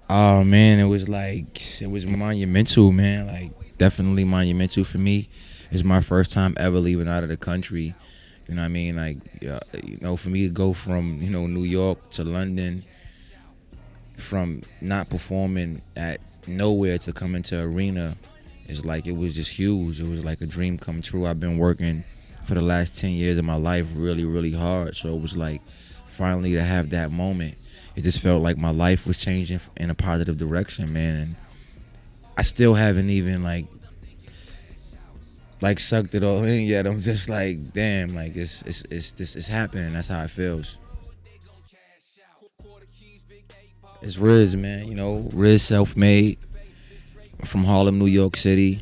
Oh man, it was monumental, man. Like definitely monumental for me. It's my first time ever leaving out of the country. You know what I mean? Like, for me to go from New York to London, from not performing at nowhere to come into arena, is like it was just huge. It was like a dream come true. I've been working for the last 10 years of my life really, really hard. So it was like finally to have that moment. It just felt like my life was changing in a positive direction, man. And I still haven't even like sucked it all in yet. I'm just like, damn, like it's happening. That's how it feels. It's Riz, man. Riz self-made from Harlem, New York City.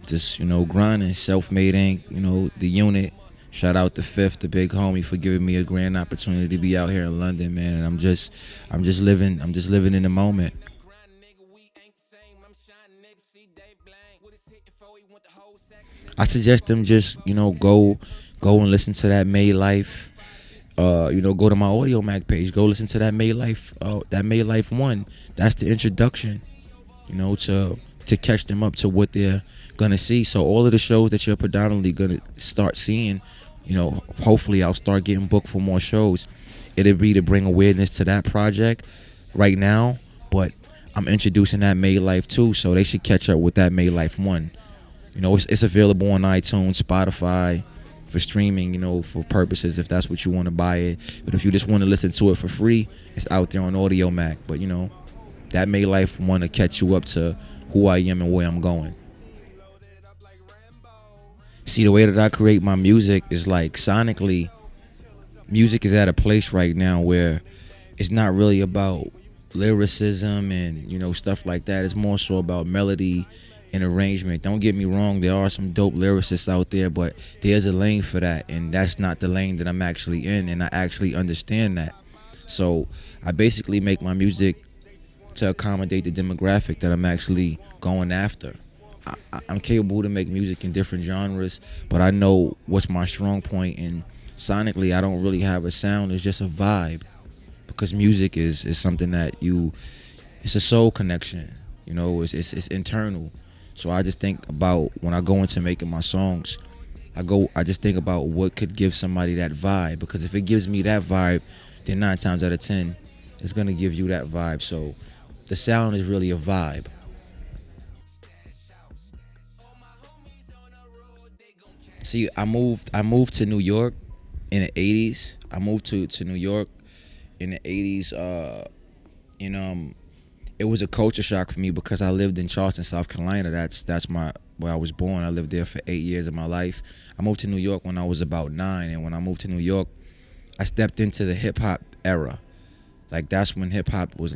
Just grinding. Self-made Inc. The unit. Shout out to Fifth, the big homie, for giving me a grand opportunity to be out here in London, man. And I'm just living in the moment. I suggest them just go and listen to that May Life. Go to my Audio Mac page. Go listen to that May Life. That May Life one. That's the introduction. To catch them up to what they're gonna see. So all of the shows that you're predominantly gonna start seeing, hopefully I'll start getting booked for more shows. It'll be to bring awareness to that project right now, but I'm introducing that May Life too, so they should catch up with that May Life one. It's available on iTunes, Spotify, for streaming, for purposes if that's what you want to buy it. But if you just want to listen to it for free, it's out there on Audio Mac. But that May Life want to catch you up to who I am and where I'm going. See, the way that I create my music is like sonically, music is at a place right now where it's not really about lyricism and stuff like that. It's more so about melody and arrangement. Don't get me wrong, there are some dope lyricists out there, but there's a lane for that, and that's not the lane that I'm actually in, and I actually understand that. So I basically make my music to accommodate the demographic that I'm actually going after. I'm capable to make music in different genres, but I know what's my strong point, and sonically, I don't really have a sound. It's just a vibe, because music is something that it's a soul connection. It's internal. So I just think about when I go into making my songs, I just think about what could give somebody that vibe, because if it gives me that vibe, then 9 times out of 10, it's gonna give you that vibe. So the sound is really a vibe. See, I moved to New York in the '80s. I moved to New York in the '80s. And it was a culture shock for me because I lived in Charleston, South Carolina. That's my where I was born. I lived there for 8 years of my life. I moved to New York when I was about 9, and when I moved to New York, I stepped into the hip hop era. Like that's when hip hop was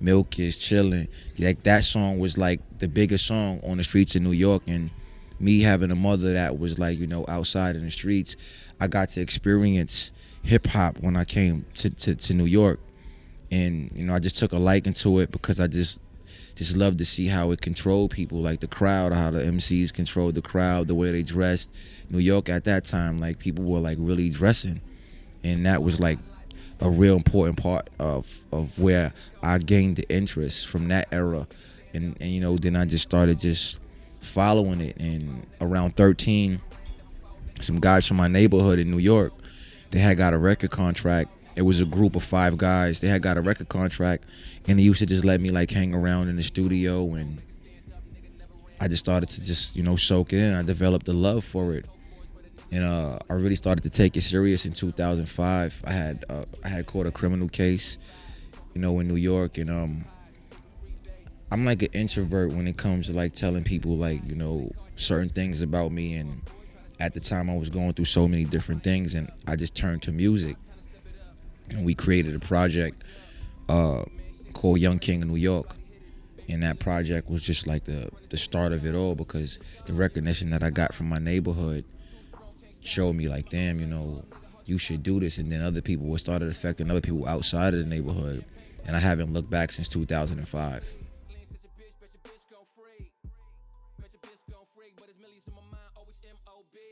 Milk is chilling. Like that song was like the biggest song on the streets of New York, and me having a mother that was outside in the streets, I got to experience hip hop when I came to New York, and I just took a liking to it because I just loved to see how it controlled people, like the crowd, how the MCs controlled the crowd, the way they dressed. New York at that time, like people were like really dressing, and that was like a real important part of where I gained the interest from that era, and then I just started just following it. And around 13, some guys from my neighborhood in New York, they had got a record contract. It was a group of 5 guys. They had got a record contract, and they used to just let me like hang around in the studio, and I just started to just soak it in. I developed a love for it, and I really started to take it serious in 2005. I had caught a criminal case, in New York, and I'm like an introvert when it comes to like telling people certain things about me. And at the time, I was going through so many different things, and I just turned to music, and we created a project uh, called Young King of New York. And that project was just like the start of it all, because the recognition that I got from my neighborhood showed me like, damn, you should do this. And then other people were started affecting other people outside of the neighborhood, and I haven't looked back since 2005.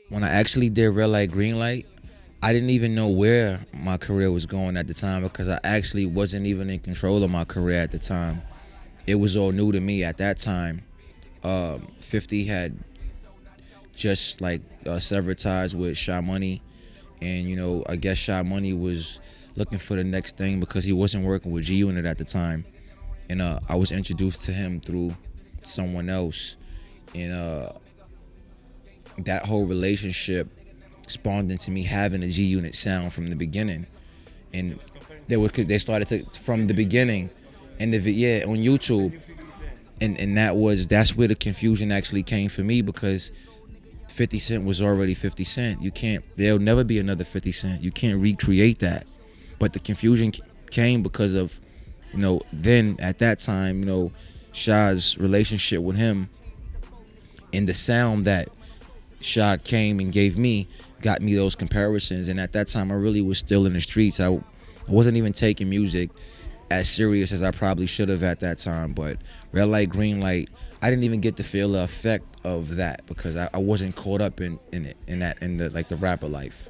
When I actually did Red Light Green Light, I didn't even know where my career was going at the time because I actually wasn't even in control of my career at the time. It was all new to me at that time. 50 had just like severed ties with Shy Money, and I guess Shy Money was looking for the next thing because he wasn't working with G Unit at the time, and I was introduced to him through someone else, and that whole relationship spawned into me having a G Unit sound from the beginning, and they started to from the beginning, and yeah, on YouTube, and that's where the confusion actually came for me because 50 Cent was already 50 Cent. There'll never be another 50 Cent. You can't recreate that. But the confusion came because of, then at that time, Shaw's relationship with him and the sound that Shaw came and gave me got me those comparisons. And at that time, I really was still in the streets. I wasn't even taking music as serious as I probably should have at that time. But red light, green light, I didn't even get to feel the effect of that because I wasn't caught up in the rapper life.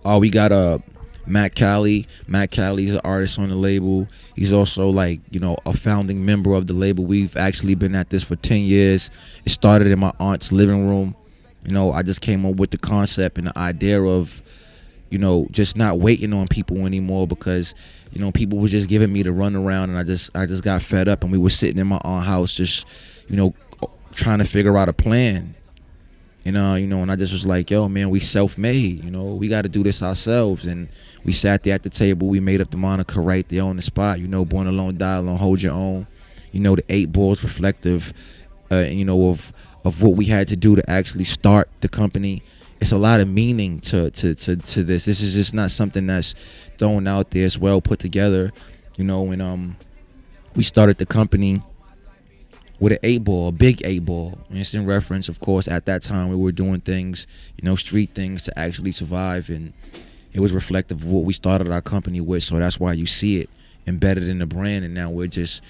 Oh, we got Matt Cali. Matt Cali is an artist on the label. He's also a founding member of the label. We've actually been at this for 10 years. It started in my aunt's living room. I just came up with the concept and the idea of just not waiting on people anymore because people were just giving me the runaround, and I just got fed up, and we were sitting in my aunt's house just trying to figure out a plan. And I just was like, yo, man, we self-made. We got to do this ourselves. And we sat there at the table. We made up the moniker right there on the spot. Born alone, die alone, hold your own. The 8 balls reflective, of what we had to do to actually start the company. It's a lot of meaning to this. This is just not something that's thrown out there. It's well put together. And we started the company with an 8 ball, a big 8 ball. And it's in reference, of course, at that time we were doing things, street things to actually survive, and it was reflective of what we started our company with. So that's why you see it embedded in the brand, and now we're just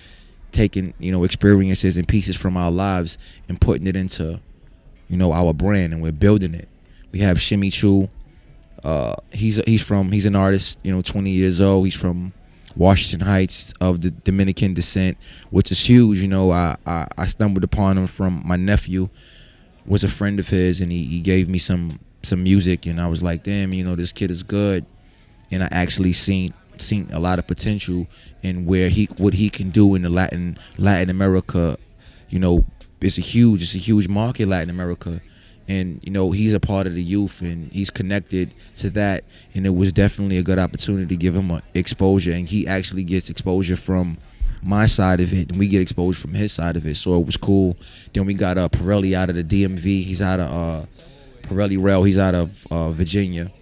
taking, experiences and pieces from our lives and putting it into, our brand, and we're building it. We have Shimmy Chu. He's an artist, 20 years old. He's from Washington Heights of the Dominican descent, which is huge. I stumbled upon him from my nephew, was a friend of his, and he gave me some music, and I was like, damn, this kid is good. And I actually seen a lot of potential in what he can do in the Latin America. It's a huge market, Latin America. And he's a part of the youth, and he's connected to that, and it was definitely a good opportunity to give him exposure, and he actually gets exposure from my side of it, and we get exposure from his side of it, so it was cool. Then we got Pirelli out of the DMV. He's out of Pirelli Rail. He's out of Virginia.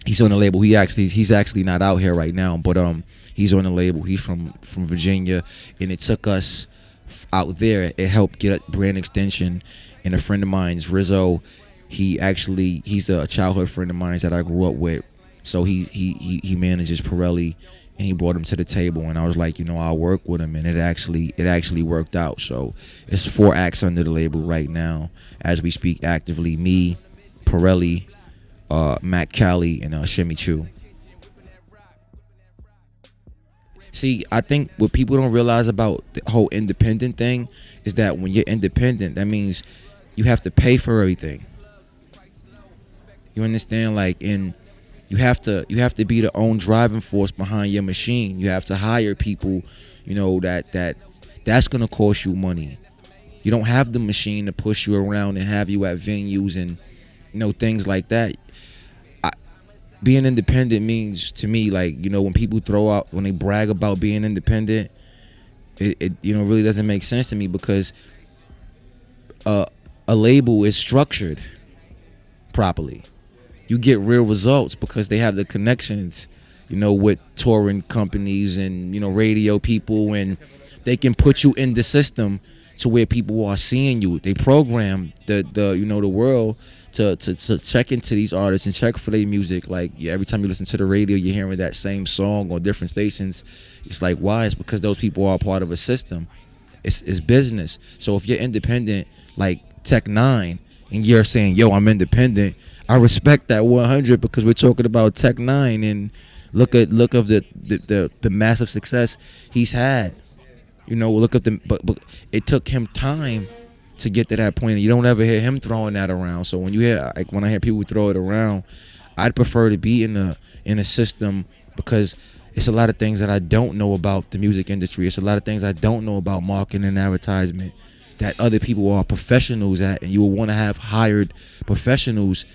He's on the label. He's actually not out here right now, but he's on the label. He's from Virginia, and it took us out there. It helped get a brand extension. And a friend of mine's, Rizzo, he's a childhood friend of mine that I grew up with. So he manages Pirelli, and he brought him to the table. And I was like, I'll work with him, and it actually worked out. So it's 4 acts under the label right now as we speak actively. Me, Pirelli, Matt Cali, and Shimmy Chu. See, I think what people don't realize about the whole independent thing is that when you're independent, that means you have to pay for everything. You understand? And you have to be the own driving force behind your machine. You have to hire people, that's gonna cost you money. You don't have the machine to push you around and have you at venues and things like that. Being independent means to me, when people when they brag about being independent, it really doesn't make sense to me because a label is structured properly. You get real results because they have the connections, with touring companies and, radio people, and they can put you in the system to where people are seeing you. They program the world to check into these artists and check for their music. Every time you listen to the radio, you're hearing that same song on different stations. It's like, why? It's because those people are part of a system. It's business. So if you're independent, like Tech Nine, and you're saying, yo, I'm independent, I respect that 100 because we're talking about Tech Nine and look of the massive success he's had. You know, look at the but it took him time to get to that point. You don't ever hear him throwing that around. So when you hear like when I hear people throw it around, I'd prefer to be in a system because it's a lot of things that I don't know about the music industry. It's a lot of things I don't know about marketing and advertisement that other people are professionals at, and you will want to have hired professionals,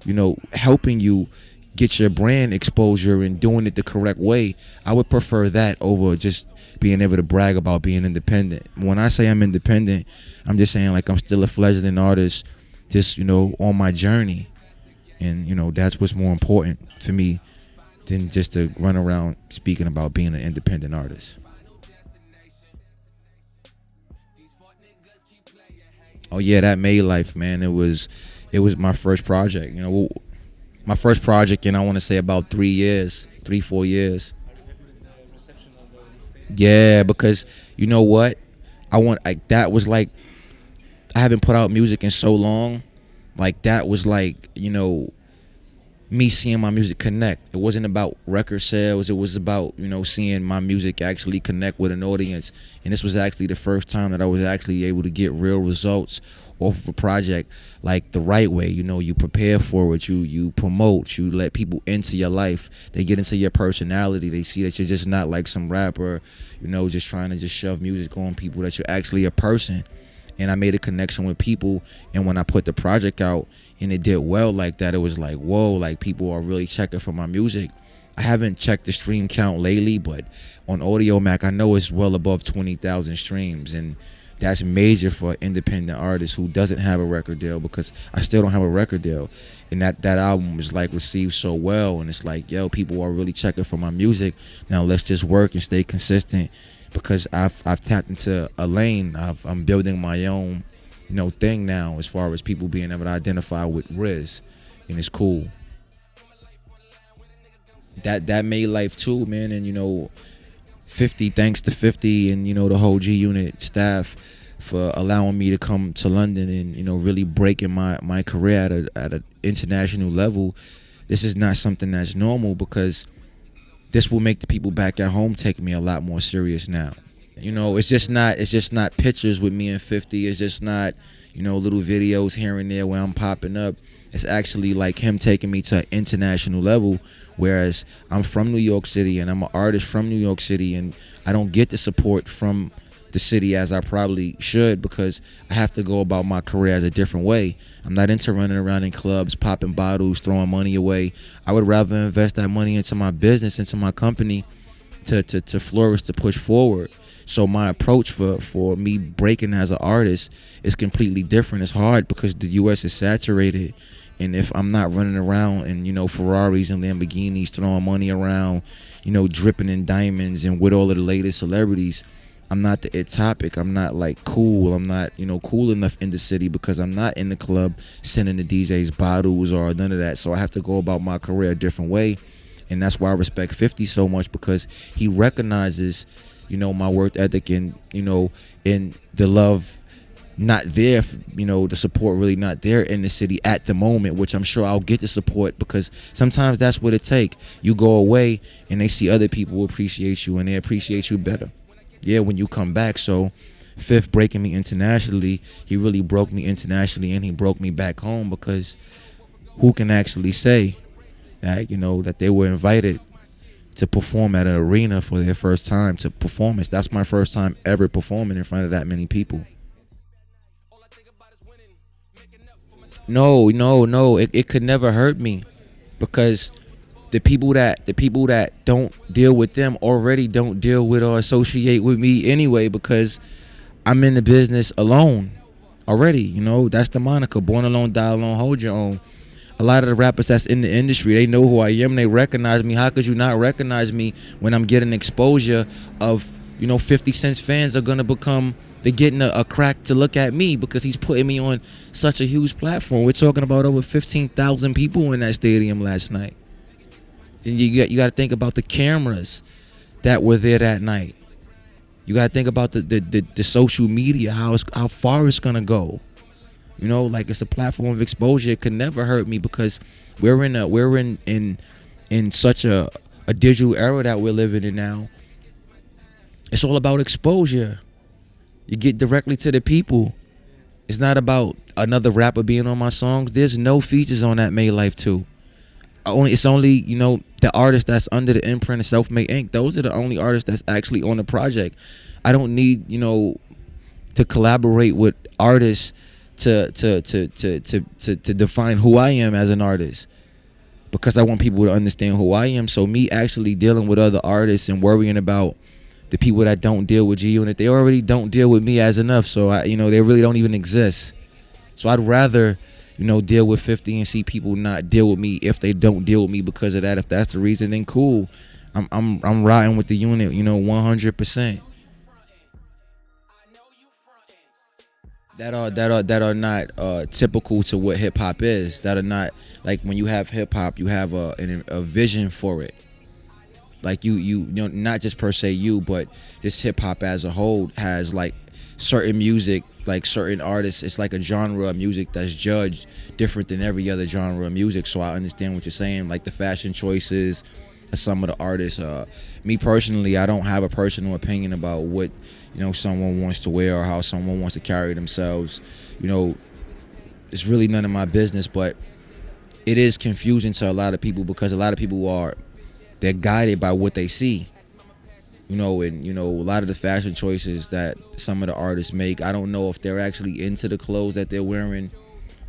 you know, helping you get your brand exposure and doing it the correct way. I would prefer that over just being able to brag about being independent. When I say I'm independent, I'm just saying like I'm still a fledgling artist, just, you know, on my journey. And, you know, that's what's more important for me than just to run around speaking about being an independent artist. Oh yeah, that made life, man. It was my first project. You know, my first project in I want to say about 3 years, 4 years. Yeah, because you know what, I want like that was like I haven't put out music in so long. Like that was like, you know, me seeing my music connect. It wasn't about record sales. It was about, you know, seeing my music actually connect with an audience. And this was actually the first time that I was actually able to get real results off of a project like the right way. You know, you prepare for it, you promote, you let people into your life. They get into your personality. They see that you're just not like some rapper, you know, just trying to just shove music on people, that you're actually a person. And I made a connection with people, and when I put the project out and it did well like that, it was like, whoa, like people are really checking for my music. I haven't checked the stream count lately, but on Audio Mac I know it's well above 20,000 streams, and that's major for an independent artist who doesn't have a record deal, because I still don't have a record deal. And that album was like received so well, and it's like, yo, people are really checking for my music. Now let's just work and stay consistent, because I've tapped into a lane. I'm building my own, you know, thing now as far as people being able to identify with Riz, and it's cool. That made life too, man. And you know, 50, thanks to 50 and, you know, the whole G Unit staff for allowing me to come to London and, you know, really breaking my career at an international level. This is not something that's normal, because this will make the people back at home take me a lot more serious now. You know, it's just not pictures with me and 50. It's just not, you know, little videos here and there where I'm popping up. It's actually like him taking me to an international level, whereas I'm from New York City and I'm an artist from New York City, and I don't get the support from the city as I probably should, because I have to go about my career as a different way. I'm not into running around in clubs, popping bottles, throwing money away. I would rather invest that money into my business, into my company, to flourish, to push forward. So my approach for me breaking as an artist is completely different. It's hard because the U.S. is saturated. And if I'm not running around in, you know, Ferraris and Lamborghinis, throwing money around, you know, dripping in diamonds and with all of the latest celebrities, I'm not the it topic. I'm not like cool. I'm not, you know, cool enough in the city, because I'm not in the club sending the DJs bottles or none of that. So I have to go about my career a different way. And that's why I respect 50 so much, because he recognizes, you know, my work ethic and, you know, in the love not there, you know, the support really not there in the city at the moment, which I'm sure I'll get the support, because sometimes that's what it take. You go away and they see other people appreciate you, and they appreciate you better, yeah, when you come back. So Fifth breaking me internationally, he really broke me internationally, and he broke me back home, because who can actually say that, you know, that they were invited to perform at an arena for their first time to performance. That's my first time ever performing in front of that many people. No, it could never hurt me, because the people that don't deal with them already don't deal with or associate with me anyway, because I'm in the business alone already. You know, that's the moniker: born alone, die alone, hold your own. A lot of the rappers that's in the industry, they know who I am, they recognize me. How could you not recognize me when I'm getting exposure of, you know, 50 Cent's fans are gonna become, they're getting a crack to look at me, because he's putting me on such a huge platform. We're talking about over 15,000 people in that stadium last night. Then you got to think about the cameras that were there that night. You got to think about the social media, how far it's gonna go. You know, like it's a platform of exposure. It could never hurt me because we're in such a digital era that we're living in now. It's all about exposure. You get directly to the people. It's not about another rapper being on my songs. There's no features on that Made Life 2. It's only, the artists that's under the imprint of Self-Made Inc. Those are the only artists that's actually on the project. I don't need, to collaborate with artists to define who I am as an artist, because I want people to understand who I am. So me actually dealing with other artists and worrying about the people that don't deal with G Unit, they already don't deal with me as enough. So they really don't even exist. So I'd rather, deal with 50 and see people not deal with me if they don't deal with me because of that. If that's the reason, then cool. I'm riding with the unit, 100%. That are not typical to what hip hop is. That are not, like, when you have hip hop, you have a vision for it. Like not just per se you, but just hip hop as a whole has like certain music, like certain artists. It's like a genre of music that's judged different than every other genre of music. So I understand what you're saying, like the fashion choices of some of the artists. Me personally, I don't have a personal opinion about what someone wants to wear or how someone wants to carry themselves. It's really none of my business, but it is confusing to a lot of people because a lot of people they're guided by what they see. And a lot of the fashion choices that some of the artists make, I don't know if they're actually into the clothes that they're wearing,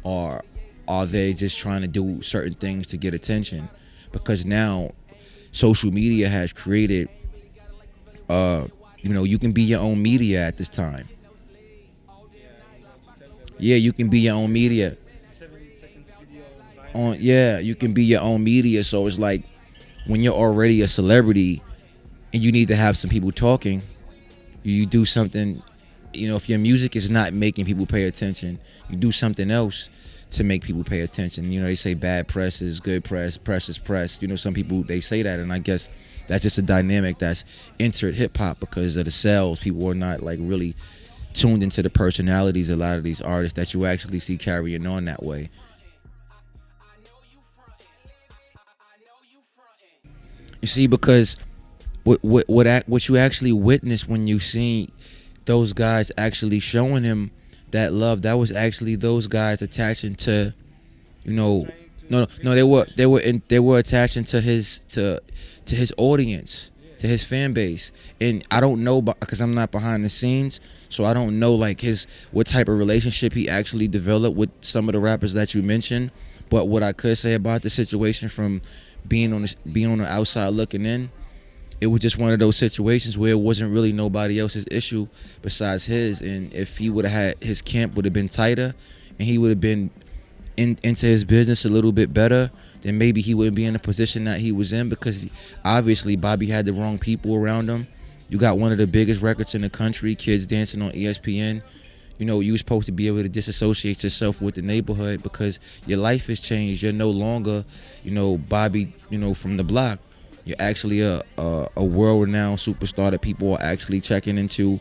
or are they just trying to do certain things to get attention. Because now social media has created you can be your own media at this time. Yeah, you can be your own media. You can be your own media. So it's like, when you're already a celebrity and you need to have some people talking, you do something. If your music is not making people pay attention, you do something else to make people pay attention. They say bad press is good press, press is press. Some people, they say that, and I guess that's just a dynamic that's entered hip hop because of the sales. People are not like really tuned into the personalities of a lot of these artists that you actually see carrying on that way. You see, because what you actually witnessed when you see those guys actually showing him that love, that was actually those guys attaching to, no, they were attaching to his audience, to his fan base. And I don't know, because I'm not behind the scenes, so I don't know like what type of relationship he actually developed with some of the rappers that you mentioned. But what I could say about the situation from being on the outside looking in, it was just one of those situations where it wasn't really nobody else's issue besides his. And if he would have had, his camp would have been tighter and he would have been into his business a little bit better, then maybe he wouldn't be in the position that he was in, because obviously Bobby had the wrong people around him. You got one of the biggest records in the country, Kids Dancing on ESPN. You were supposed to be able to disassociate yourself with the neighborhood because your life has changed. You're no longer, Bobby, from the block. You're actually a world-renowned superstar that people are actually checking into.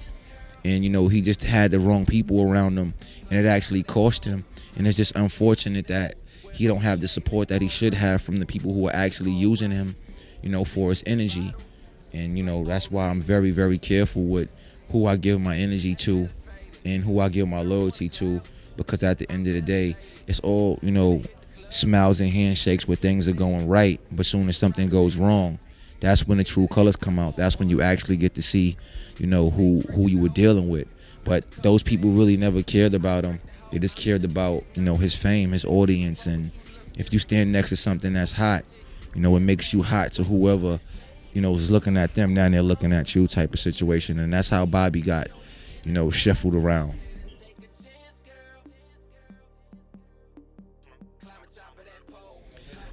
And, he just had the wrong people around him, and it actually cost him. And it's just unfortunate that he don't have the support that he should have from the people who are actually using him, for his energy. And, that's why I'm very, very careful with who I give my energy to and who I give my loyalty to, because at the end of the day, it's all, smiles and handshakes where things are going right. But soon as something goes wrong, that's when the true colors come out. That's when you actually get to see, who you were dealing with. But those people really never cared about him. They just cared about, his fame, his audience. And if you stand next to something that's hot, it makes you hot to whoever, is looking at them. Now they're looking at you type of situation. And that's how Bobby got, shuffled around.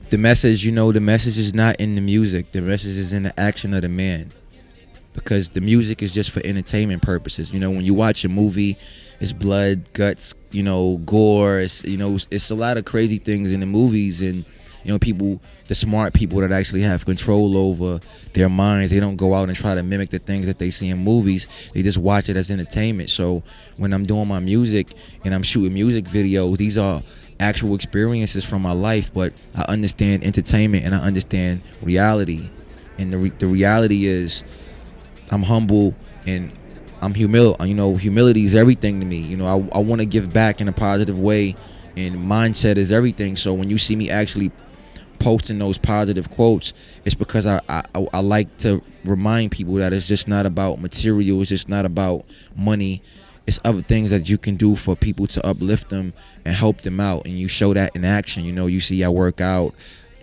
The message is not in the music. The message is in the action of the man. Because the music is just for entertainment purposes. When you watch a movie, it's blood, guts, gore. It's a lot of crazy things in the movies, and People, the smart people that actually have control over their minds, they don't go out and try to mimic the things that they see in movies. They just watch it as entertainment. So when I'm doing my music and I'm shooting music videos, these are actual experiences from my life, but I understand entertainment and I understand reality. And the reality is I'm humble and I'm humility is everything to me. I want to give back in a positive way, and mindset is everything. So when you see me actually posting those positive quotes, it's because I like to remind people that it's just not about material, it's just not about money. It's other things that you can do for people to uplift them and help them out, and you show that in action. You see I work out,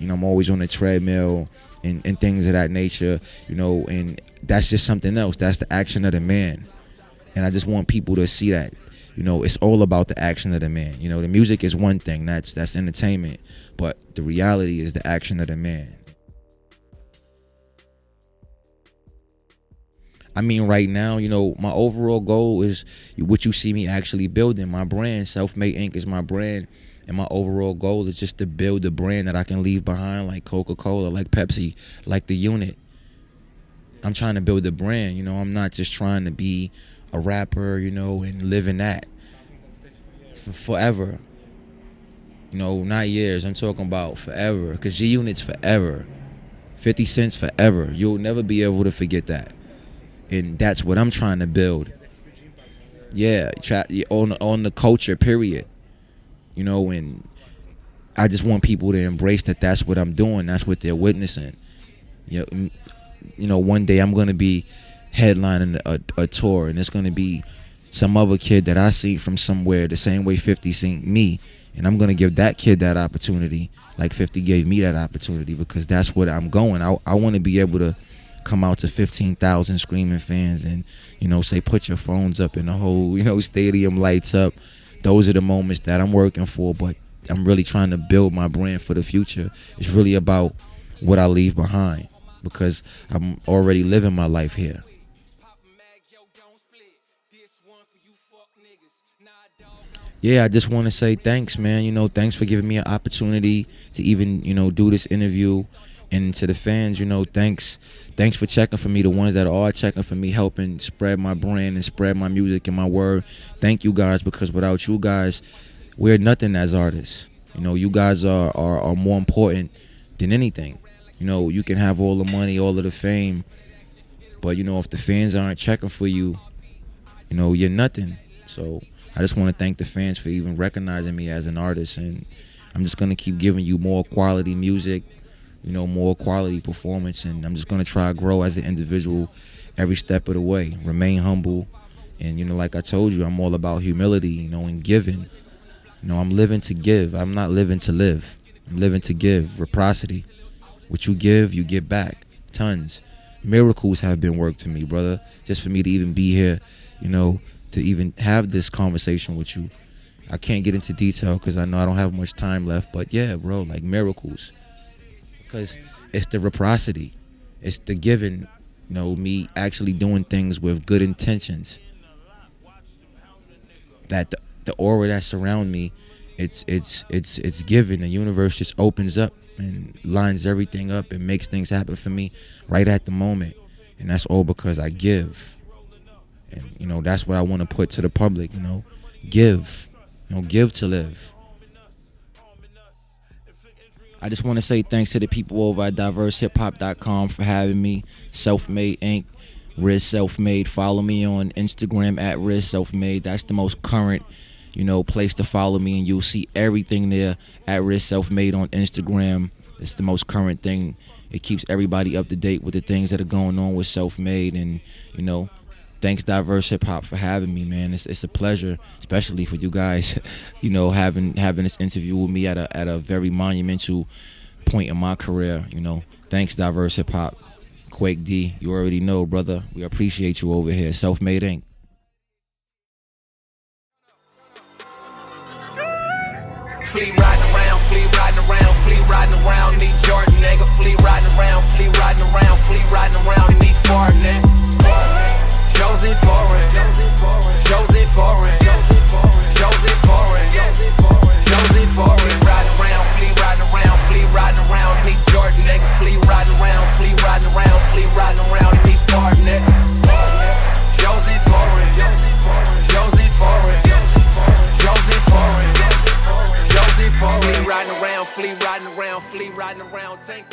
I'm always on the treadmill and things of that nature, and that's just something else. That's the action of the man. And I just want people to see that, it's all about the action of the man. The music is one thing, that's entertainment, but the reality is the action of the man. I mean, right now, my overall goal is what you see me actually building. My brand, SELFMADE INC, is my brand. And my overall goal is just to build a brand that I can leave behind, like Coca-Cola, like Pepsi, like the unit. I'm trying to build a brand. I'm not just trying to be a rapper, and live in that for forever. Not years. I'm talking about forever. Because G-Unit's forever. 50 Cent's forever. You'll never be able to forget that. And that's what I'm trying to build. Yeah, on the culture, period. And I just want people to embrace that that's what I'm doing. That's what they're witnessing. One day I'm going to be headlining a tour, and it's going to be some other kid that I see from somewhere the same way 50 seen me. And I'm going to give that kid that opportunity like 50 gave me that opportunity, because that's what I'm going. I want to be able to come out to 15,000 screaming fans and, say put your phones up and the whole, stadium lights up. Those are the moments that I'm working for, but I'm really trying to build my brand for the future. It's really about what I leave behind, because I'm already living my life here. Yeah, I just want to say thanks, man. Thanks for giving me an opportunity to even, do this interview. And to the fans, thanks for checking for me, the ones that are checking for me, helping spread my brand and spread my music and my word. Thank you guys, because without you guys, we're nothing as artists. You guys are more important than anything. You can have all the money, all of the fame, but if the fans aren't checking for you, you're nothing. So I just want to thank the fans for even recognizing me as an artist, and I'm just going to keep giving you more quality music, more quality performance, and I'm just going to try to grow as an individual every step of the way, remain humble, and, like I told you, I'm all about humility, and giving. I'm living to give. I'm not living to live. I'm living to give. Reciprocity. What you give, you get back. Tons. Miracles have been worked for me, brother, just for me to even be here, to even have this conversation with you. I can't get into detail because I know I don't have much time left, but yeah, bro, like miracles. Because it's the reciprocity, it's the giving, me actually doing things with good intentions. That the aura that surrounds me, it's given. The universe just opens up and lines everything up and makes things happen for me right at the moment, and that's all because I give. And that's what I want to put to the public. Give, give to live. I just want to say thanks to the people over at diversehiphop.com for having me. SELFMADE INC, RIZSELFMADE. Follow me on Instagram at RIZSELFMADE. That's the most current, place to follow me, and you'll see everything there at RIZSELFMADE on Instagram. It's the most current thing. It keeps everybody up to date with the things that are going on with SELFMADE, and thanks Diverse Hip Hop for having me, man. It's a pleasure, especially for you guys, having this interview with me at a very monumental point in my career. Thanks Diverse Hip Hop. Quake D, you already know, brother. We appreciate you over here. SELFMADE INC. Flea riding around, flea riding around, flea riding around, need Jordan, nigga. Flea riding around, flea riding around, flea riding around, need far, nigga. Chosen foreign, chosen foreign, chosen foreign, chosen foreign. Riding around, flea riding around, flea riding riding around, tank.